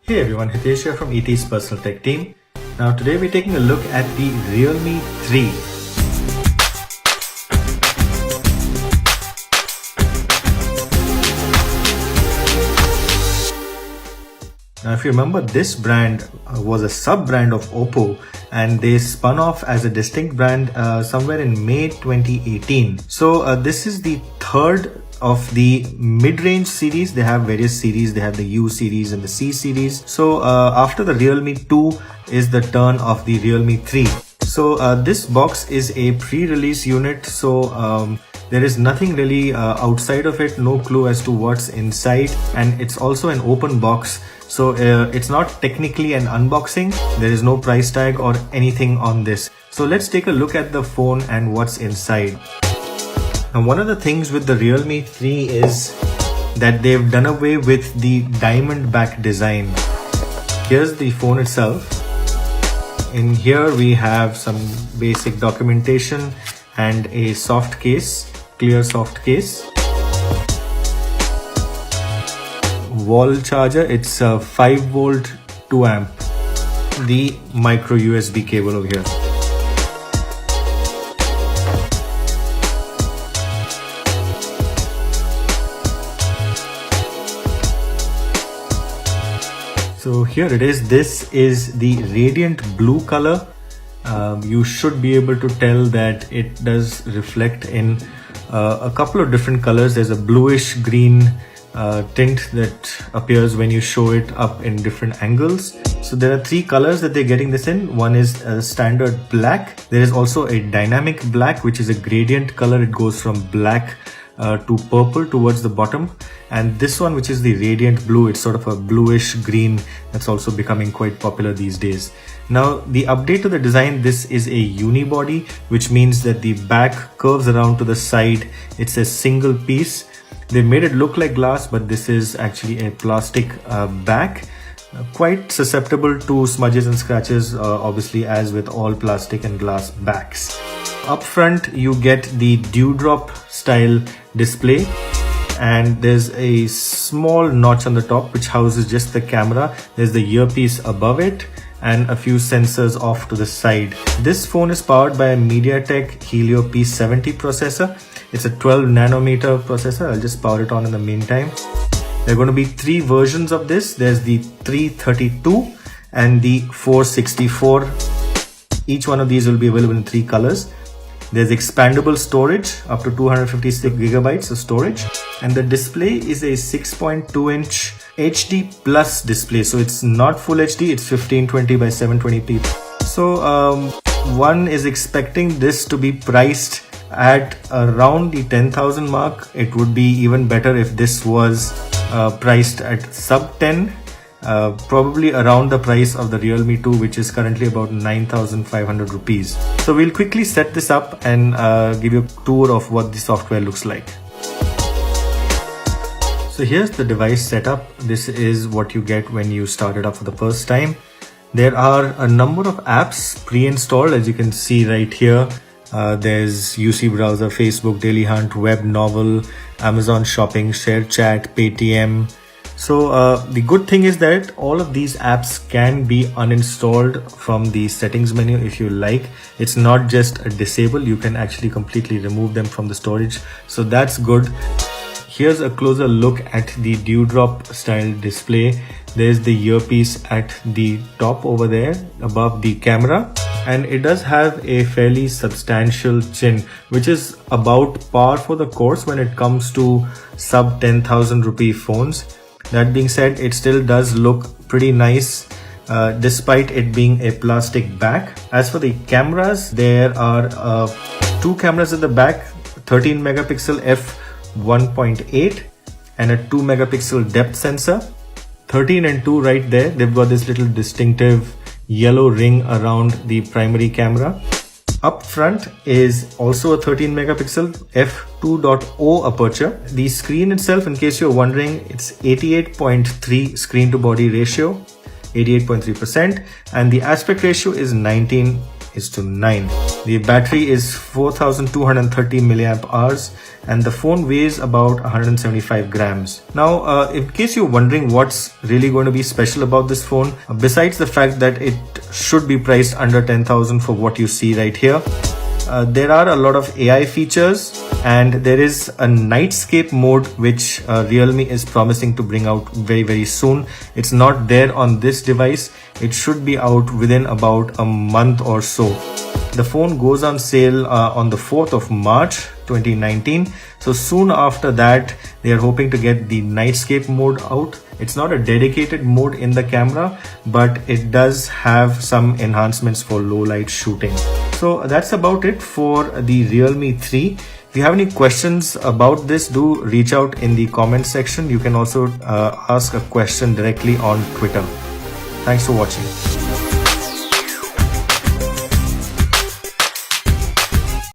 Hey everyone, Hitesh here from ET's Personal Tech Team. Now today we're taking a look at the Realme 3. Now if you remember, this brand was a sub-brand of Oppo and they spun off as a distinct brand somewhere in May 2018. So this is the third of the mid-range series. They have various series. They have the U series and the C series. So after the Realme 2 is the turn of the Realme 3. So this box is a pre-release unit. So there is nothing really outside of it, no clue as to what's inside, and it's also an open box. So it's not technically an unboxing. There is no price tag or anything on this. So let's take a look at the phone and what's inside. Now one of the things with the Realme 3 is that they've done away with the diamond back design. Here's the phone itself. In here we have some basic documentation and a soft case, clear soft case. Wall charger, it's a 5 volt 2 amp. The micro USB cable over here. So here it is. This is the radiant blue color. You should be able to tell that it does reflect in a couple of different colors. There's a bluish green tint that appears when you show it up in different angles. So there are 3 colors that they're getting this in. One is a standard black. There is also a dynamic black, which is a gradient color. It goes from black to purple towards the bottom, and this one, which is the radiant blue, it's sort of a bluish green that's also becoming quite popular these days. Now the update to the design, this is a unibody, which means that the back curves around to the side. It's a single piece. They made it look like glass, but this is actually a plastic back, quite susceptible to smudges and scratches, obviously, as with all plastic and glass backs. Up front you get the dewdrop style display, and there's a small notch on the top which houses just the camera. There's the earpiece above it and a few sensors off to the side. This phone is powered by a MediaTek Helio P70 processor. It's a 12 nanometer processor. I'll just power it on in the meantime. There are going to be 3 versions of this. There's the 332 and the 464. Each one of these will be available in 3 colors. There's expandable storage up to 256 gigabytes of storage, and the display is a 6.2 inch HD plus display. So it's not full HD, it's 1520 by 720p. So one is expecting this to be priced at around the 10,000 mark. It would be even better if this was priced at sub 10. Probably around the price of the Realme 2, which is currently about 9,500 rupees. So we'll quickly set this up and give you a tour of what the software looks like. So here's the device setup. This is what you get when you start it up for the first time. There are a number of apps pre-installed, as you can see right here. There's UC Browser, Facebook, Daily Hunt, Web Novel, Amazon Shopping, Share Chat, Paytm. So the good thing is that all of these apps can be uninstalled from the settings menu if you like. It's not just a disable, you can actually completely remove them from the storage. So that's good. Here's a closer look at the dewdrop style display. There's the earpiece at the top over there above the camera. And it does have a fairly substantial chin, which is about par for the course when it comes to sub 10,000 rupee phones. That being said, it still does look pretty nice despite it being a plastic back. As for the cameras, there are 2 cameras at the back, 13 megapixel f1.8 and a 2 megapixel depth sensor. 13 and 2 right there. They've got this little distinctive yellow ring around the primary camera. Up front is also a 13 megapixel f2.0 aperture. The screen itself, in case you're wondering, it's 88.3 screen to body ratio, 88.3%, and the aspect ratio is 19 1:9. The battery is 4230 milliamp hours and the phone weighs about 175 grams. Now, in case you're wondering what's really going to be special about this phone, besides the fact that it should be priced under 10,000 for what you see right here, there are a lot of AI features, and there is a nightscape mode which Realme is promising to bring out very soon. It's not there on this device. It should be out within about a month or so. The phone goes on sale on the 4th of March 2019. So soon after that, they are hoping to get the nightscape mode out. It's not a dedicated mode in the camera, but it does have some enhancements for low light shooting. So that's about it for the Realme 3. If you have any questions about this, do reach out in the comment section. You can also ask a question directly on Twitter. Thanks for watching.